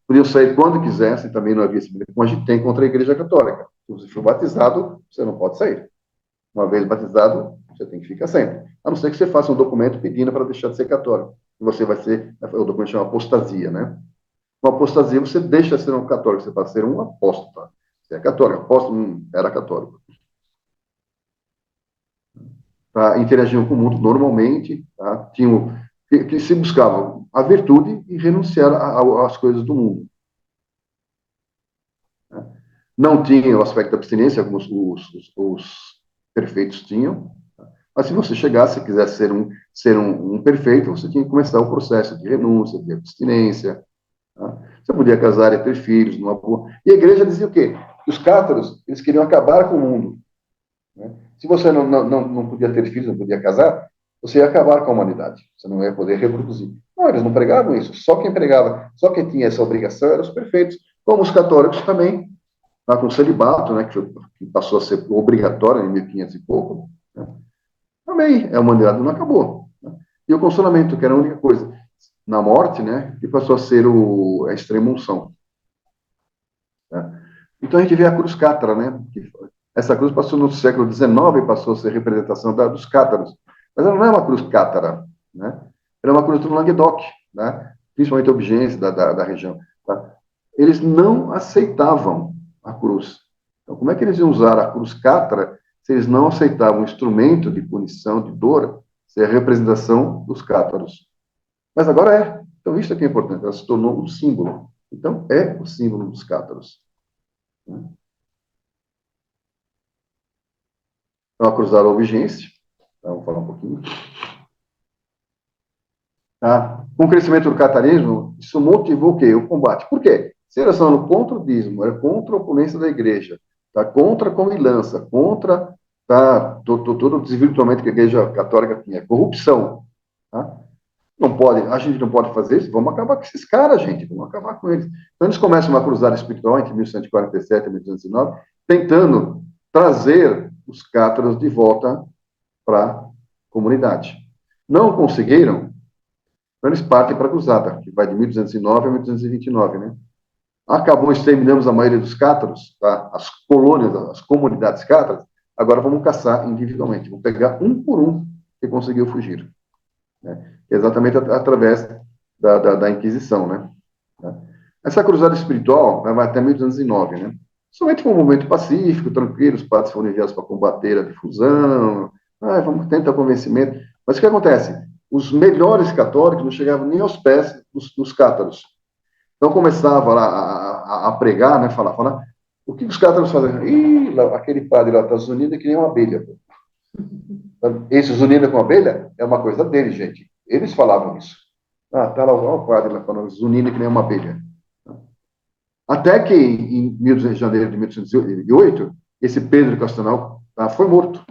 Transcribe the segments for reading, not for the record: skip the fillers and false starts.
Podiam sair quando quisessem, também não havia esse problema, como a gente tem contra a Igreja Católica. Se você for batizado, você não pode sair. Uma vez batizado, você tem que ficar sempre. A não ser que você faça um documento pedindo para deixar de ser católico. E você vai ser, o documento chama apostasia, né? Uma apostasia, você deixa de ser um católico, você passa a ser um apóstata. Você é católico, apóstolo era católico. Tá? Interagiam com o mundo normalmente, tá? Tinham, que se buscavam a virtude e renunciar às coisas do mundo. Né? Não tinha o aspecto da abstinência, como os perfeitos tinham. Tá? Mas se você chegasse, quisesse ser um perfeito, você tinha que começar o processo de renúncia, de abstinência. Tá? Você podia casar e ter filhos, numa boa. E a igreja dizia o quê? Os cátaros, eles queriam acabar com o mundo. Né? Se você não podia ter filhos, não podia casar, você ia acabar com a humanidade. Você não ia poder reproduzir. Não, eles não pregavam isso. Só quem pregava, só quem tinha essa obrigação eram os perfeitos. Como os católicos também, lá com o celibato, né, que passou a ser obrigatório em 1500 e pouco, né? Também a humanidade não acabou. Né? E o consolamento, que era a única coisa, na morte, né, que passou a ser a extrema unção. Né? Então a gente vê a cruz cátara, né? Essa cruz passou no século XIX, passou a ser representação dos cátaros. Mas ela não é uma cruz cátara, né? Ela é uma cruz do Languedoc, né? Principalmente obigência da região. Tá? Eles não aceitavam a cruz. Então, como é que eles iam usar a cruz cátara se eles não aceitavam o instrumento de punição, de dor, ser a representação dos cátaros? Mas agora é. Então, isso é que é importante. Ela se tornou um símbolo. Então, é o símbolo dos cátaros. Então, a cruzada obigência. Então, vamos falar um pouquinho. Tá? Com o crescimento do catarismo, isso motivou o quê? O combate. Por quê? Se eles são contra o dízimo, era contra a oponência da igreja, tá? Contra a comilança, contra todo o desvirtuamento que a igreja católica tinha, corrupção. Tá? Não pode, a gente não pode fazer isso, vamos acabar com esses caras, gente, vamos acabar com eles. Então, eles começam uma cruzada espiritual entre 1147 e 1209, tentando trazer os cátaros de volta para a comunidade. Não conseguiram, então eles partem para a cruzada, que vai de 1209 a 1229, né? Acabou, exterminamos a maioria dos cátaros, tá? As colônias, as comunidades cátaras, agora vamos caçar individualmente, vamos pegar um por um que conseguiu fugir. Né? Exatamente através da Inquisição, né? Essa cruzada espiritual vai até 1209, né? Somente foi um movimento pacífico, tranquilo, os padres foram enviados para combater a difusão, vamos tentar convencimento. Mas o que acontece? Os melhores católicos não chegavam nem aos pés dos cátaros. Então começava lá a pregar, né, falar. O que os cátaros faziam? Ih, aquele padre lá está zunindo que nem uma abelha. Esse zunindo com abelha é uma coisa deles, gente. Eles falavam isso. Tá lá o padre lá falando zunindo que nem uma abelha. Até que, em de janeiro de 1808, esse Pedro Castelnau foi morto.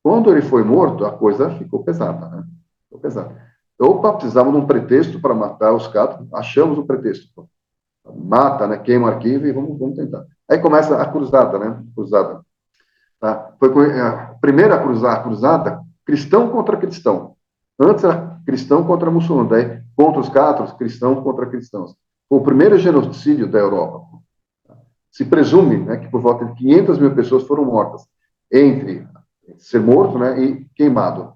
Quando ele foi morto, a coisa ficou pesada, né? Ficou pesada. Opa, precisava de um pretexto para matar os cátaros. Achamos um pretexto. Mata, né? Queima o arquivo e vamos tentar. Aí começa a cruzada, né? Cruzada. Tá? Foi a primeira cruzada, cristão contra cristão. Antes era cristão contra muçulmano, daí contra os cátaros, cristãos contra cristãos. Foi o primeiro genocídio da Europa. Se presume, né, que por volta de 500 mil pessoas foram mortas, entre ser morto, né, e queimado.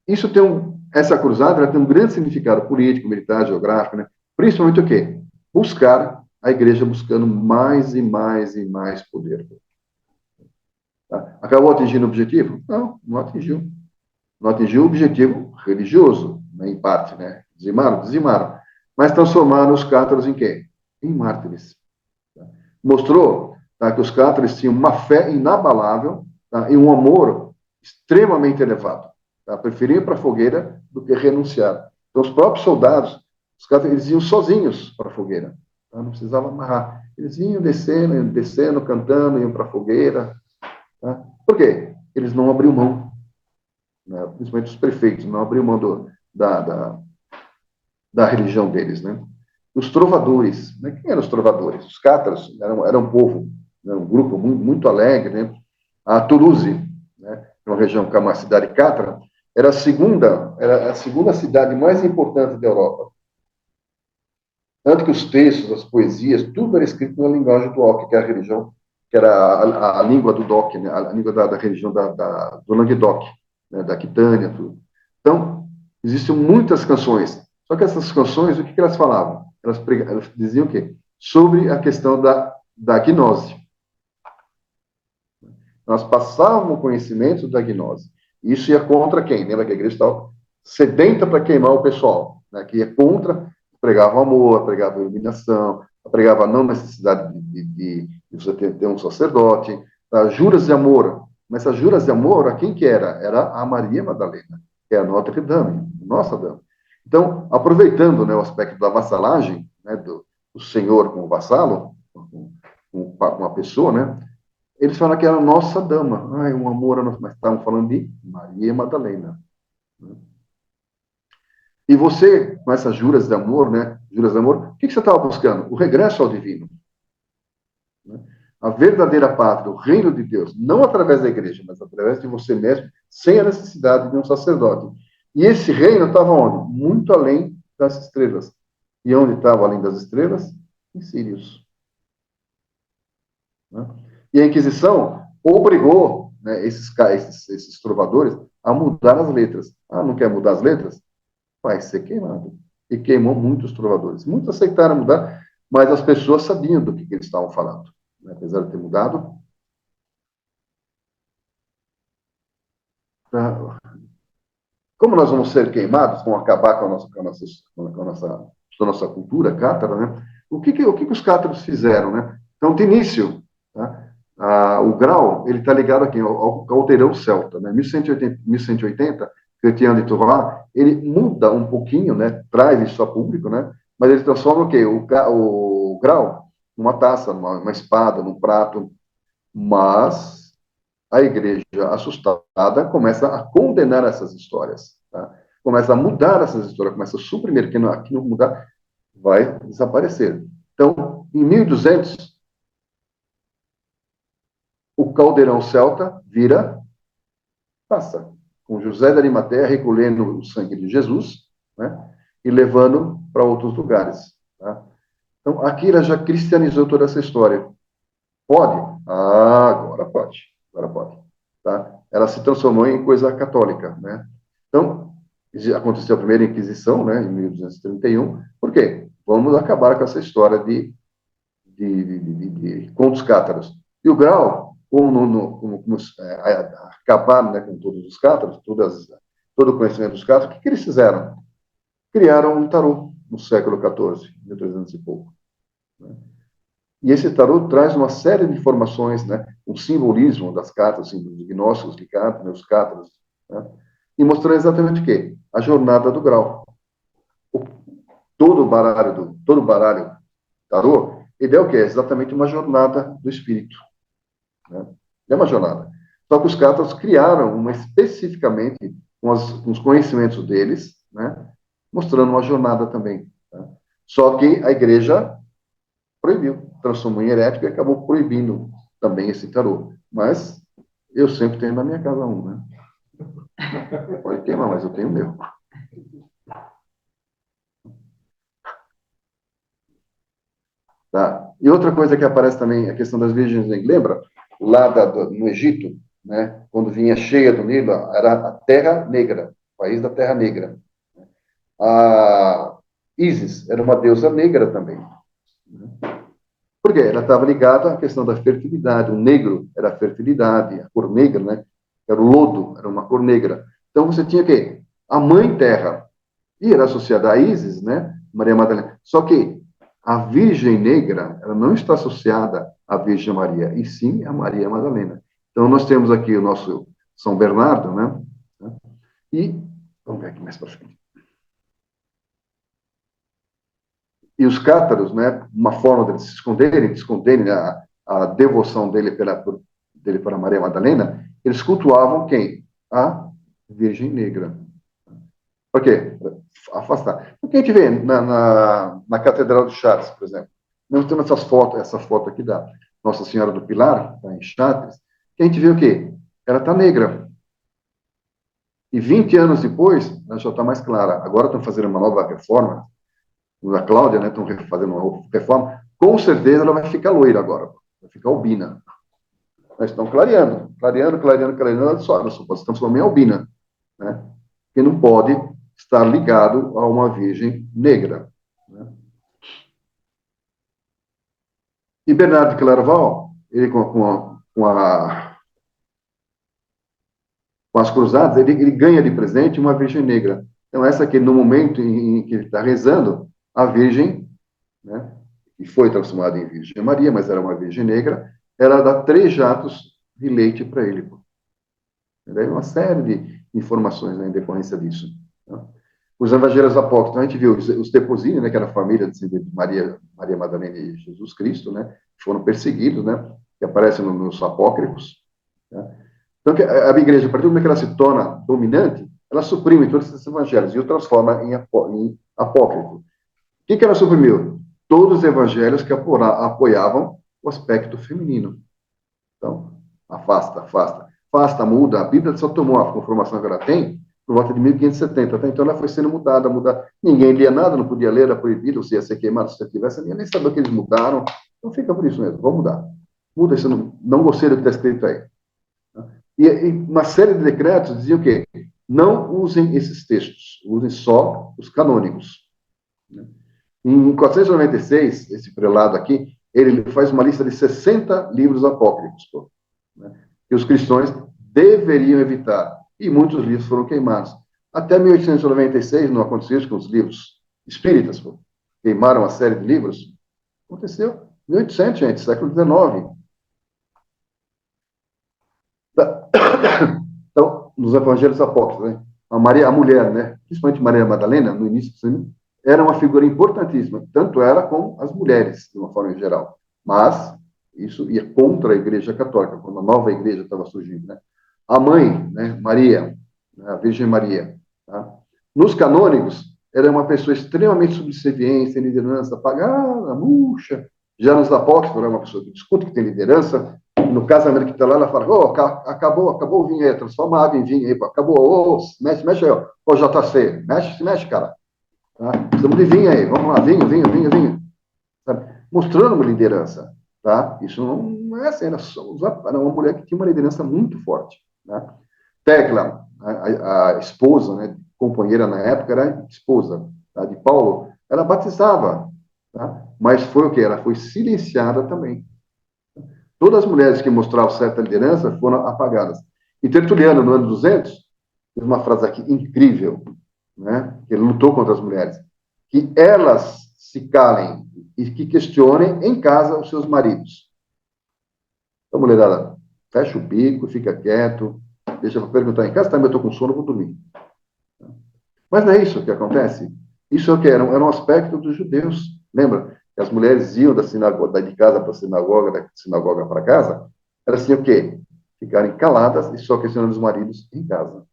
Isso essa cruzada ela tem um grande significado político, militar, geográfico, né? Principalmente o quê? Buscar a igreja buscando mais e mais e mais poder. Tá? Acabou atingindo o objetivo? Não, não atingiu. Não atingiu o objetivo religioso, né, em parte, né? Dizimaram. Mas transformaram os cátaros em quê? Em mártires. Tá? Mostrou, tá, que os cátaros tinham uma fé inabalável, tá, e um amor extremamente elevado. Tá? Preferiam ir para a fogueira do que renunciar. Então, os próprios soldados, os cátaros, eles iam sozinhos para a fogueira. Tá? Não precisavam amarrar. Eles iam descendo, cantando, iam para a fogueira. Tá? Por quê? Eles não abriam mão. Né? Principalmente os prefeitos, não abriam mão da religião deles. Né? Os trovadores. Né? Quem eram os trovadores? Os cátaros eram um povo, né? Um grupo muito alegre. Né? A Toulouse, né? Uma região que é uma cidade cátara, era a segunda cidade mais importante da Europa. Tanto que os textos, as poesias, tudo era escrito na linguagem do Oc, que é a religião, que era a língua do Doc, né? A língua da religião do Languedoc, né? Da Aquitânia, tudo. Então, existem muitas canções. Só que essas canções, o que elas falavam? Elas diziam o quê? Sobre a questão da gnose. Nós passávamos o conhecimento da gnose. Isso ia contra quem? Lembra que a igreja estava sedenta para queimar o pessoal, né? Que ia contra, pregava o amor, pregava a iluminação, pregava a não necessidade de você ter um sacerdote, tá? Juras de amor. Mas essas juras de amor, a quem que era? Era a Maria Madalena, que é a Notre Dame, nossa dama. Então, aproveitando, né, o aspecto da vassalagem, né, do senhor com o vassalo, com uma pessoa, né? Eles falam que era a nossa dama. Ai, um amor, mas estavam falando de Maria Madalena. E você, com essas juras de amor, né? Juras de amor, o que você estava buscando? O regresso ao divino. Né? A verdadeira pátria, o reino de Deus, não através da igreja, mas através de você mesmo, sem a necessidade de um sacerdote. E esse reino estava onde? Muito além das estrelas. E onde estava além das estrelas? Em Sírios. Né? E a Inquisição obrigou, né, esses trovadores a mudar as letras. Ah, não quer mudar as letras? Vai ser queimado. E queimou muitos trovadores. Muitos aceitaram mudar, mas as pessoas sabiam do que eles estavam falando. Né? Apesar de ter mudado. Tá? Como nós vamos ser queimados, vão acabar com a nossa cultura cátara, né? O que os cátaros fizeram, né? Então, de início, tá? O grau, ele está ligado aqui ao caldeirão celta, né? 1180, Chrétien de Tours, ele muda um pouquinho, né? Traz isso a público, né? Mas ele transforma o quê? O grau numa taça, numa espada, num prato, mas a igreja, assustada, começa a condenar essas histórias, tá? Começa a mudar essas histórias, começa a suprimir, que não mudar, vai desaparecer. Então, em 1200, o caldeirão celta vira taça, com José de Arimateia recolhendo o sangue de Jesus, né, e levando para outros lugares. Tá? Então, aqui ela já cristianizou toda essa história. Pode? Ah, agora pode. Agora pode. Tá? Ela se transformou em coisa católica, né? Então, aconteceu a primeira Inquisição, né, em 1231. Por quê? Vamos acabar com essa história de contos cátaros. E o Grau, como acabar, né, com todos os cátaros, todo o conhecimento dos cátaros, o que eles fizeram? Criaram um tarô no século XIV, 1300 e pouco. Né? E esse tarô traz uma série de informações, né, um simbolismo das cartas, assim, dos gnósticos de cartas, né, os cátaros, né, e mostrando exatamente o quê? A jornada do Grau. O, todo o baralho tarô, ele é o quê? É exatamente uma jornada do espírito. Né? É uma jornada. Só que os cátaros criaram uma especificamente com os conhecimentos deles, né, mostrando uma jornada também. Tá? Só que a igreja proibiu, transformou em herético e acabou proibindo também esse tarô. Mas eu sempre tenho na minha casa um, né? Pode queimar, mas eu tenho o meu. Tá? E outra coisa que aparece também, a questão das virgens, lembra? Lá no Egito, né? Quando vinha cheia do Nilo, era a Terra Negra, o país da Terra Negra. A Ísis era uma deusa negra também. Por quê? Ela estava ligada à questão da fertilidade. O negro era a fertilidade, a cor negra, né? Era o lodo, era uma cor negra. Então você tinha o quê? A mãe terra. E era associada a Ísis, né? Maria Madalena. Só que a Virgem Negra, ela não está associada à Virgem Maria, e sim a Maria Madalena. Então nós temos aqui o nosso São Bernardo, né? E vamos ver aqui mais para frente. E os cátaros, né, uma forma de se esconderem né, a devoção dele para Maria Madalena, eles cultuavam quem? A Virgem Negra. Por quê? Afastar. O que a gente vê na Catedral de Chartres, por exemplo? Nós temos essa foto aqui da Nossa Senhora do Pilar, tá, em Chartres, que a gente vê o quê? Ela está negra. E 20 anos depois, ela já está mais clara. Agora estão fazendo uma nova reforma, a Cláudia, né, estão fazendo uma reforma, com certeza ela vai ficar loira agora, vai ficar albina. Mas estão clareando, olha só, nós estamos transformando em albina, né? Que não pode estar ligado a uma virgem negra. Né? E Bernardo de Clairvaux, ele com as cruzadas, ele ganha de presente uma virgem negra. Então, essa aqui, no momento em que ele está rezando, a virgem, né, que foi transformada em Virgem Maria, mas era uma virgem negra, ela dá 3 jatos de leite para ele. Daí uma série de informações, né, em decorrência disso. Tá? Os evangelhos apócrifos, a gente viu os Teposini, né, que era a família de Maria Madalena e Jesus Cristo, né, que foram perseguidos, né, que aparecem nos apócrifos. Né? Então, a igreja, a partir do momento que ela se torna dominante, ela suprime todos esses evangelhos e os transforma em apócrifo. O que ela suprimiu? Todos os evangelhos que apoiavam o aspecto feminino. Então, afasta, muda. A Bíblia só tomou a conformação que ela tem por volta de 1570. Até então ela foi sendo mudada. Ninguém lia nada, não podia ler, era proibido, você ia ser queimado se você tivesse, nem sabia que eles mudaram. Então fica por isso mesmo, vamos mudar. Muda isso, não gostei do que está escrito aí. E uma série de decretos dizia o quê? Não usem esses textos, usem só os canônicos. Em 496, esse prelado aqui, ele faz uma lista de 60 livros apócrifos, né, que os cristãos deveriam evitar. E muitos livros foram queimados. Até 1896 não aconteceu isso com os livros espíritas. Queimaram uma série de livros. Aconteceu. 1800, gente, século XIX. Então, nos evangelhos apócrifos, né, a mulher, né, principalmente Maria Madalena, no início era uma figura importantíssima, tanto ela como as mulheres, de uma forma geral. Mas isso ia contra a Igreja Católica, quando a nova igreja estava surgindo. Né? A mãe, né, Maria, a Virgem Maria, tá? Nos canônicos, ela é uma pessoa extremamente subserviente, tem liderança, pagada, murcha. Já nos apócrifos, ela é uma pessoa que discute, que tem liderança. No casamento que está lá, ela fala: oh, acabou o vinho aí, transforma a água em vinho aí, acabou, oh, mexe aí, ó, JC, mexe, cara. Tá? Precisamos de vinho aí, vamos lá, vinho. Sabe? Mostrando uma liderança. Tá? Isso não é assim, era uma mulher que tinha uma liderança muito forte. Né? Tecla, a esposa, né, companheira na época, era esposa, tá, de Paulo, ela batizava. Tá? Mas foi o quê? Ela foi silenciada também. Todas as mulheres que mostravam certa liderança foram apagadas. E Tertuliano, no ano 200, fez uma frase aqui incrível, né? Ele lutou contra as mulheres, que elas se calem e que questionem em casa os seus maridos. Então, mulherada, fecha o bico, fica quieto, deixa para perguntar em casa, tá, eu estou com sono, vou dormir. Mas não é isso que acontece. Isso é o que era um aspecto dos judeus. Lembra? Que as mulheres iam da sinagoga, de casa para a sinagoga, da sinagoga para casa, elas tinham o quê? Ficarem caladas e só questionando os maridos em casa.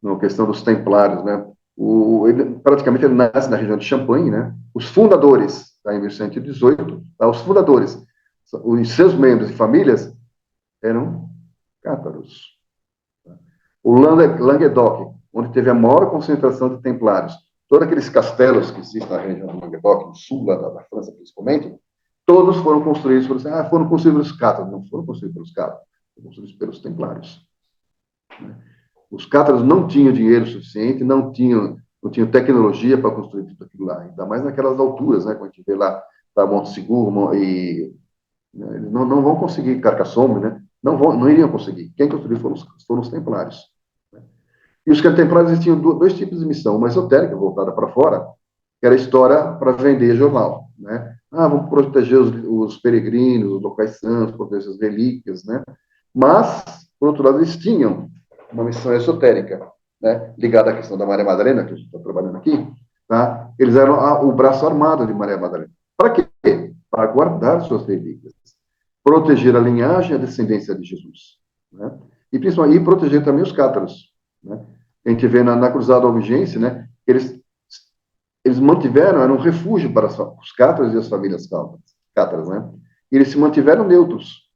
Na questão dos templários, né? Praticamente ele nasce na região de Champagne, né? Os fundadores, tá, em 1118, tá, os fundadores, os seus membros e famílias eram cátaros. Tá? O Languedoc, onde teve a maior concentração de templários, todos aqueles castelos que existem na região do Languedoc, no sul da França principalmente, todos foram construídos foram construídos pelos cátaros, não foram construídos pelos cátaros, foram construídos pelos templários. Né? Os cátaros não tinham dinheiro suficiente, não tinham tecnologia para construir tudo aquilo lá, ainda mais naquelas alturas, né, quando a gente vê lá para Monte Seguro, e né, eles não vão conseguir Carcassonne, né, não iriam conseguir. Quem construiu foram os templários. Né? E os templários tinham dois tipos de missão, uma esotérica, voltada para fora, que era a história para vender jornal. Né? Vamos proteger os peregrinos, os locais santos, proteger as relíquias, né? Mas, por outro lado, eles tinham uma missão esotérica, né, ligada à questão da Maria Madalena, que a gente está trabalhando aqui, tá? Eles eram o braço armado de Maria Madalena. Para quê? Para guardar suas relíquias, proteger a linhagem e a descendência de Jesus, né? E principalmente proteger também os cátaros, né? A gente vê na Cruzada Albigense, né, eles mantiveram, era um refúgio para os cátaros e as famílias cátaras, né? E eles se mantiveram neutros,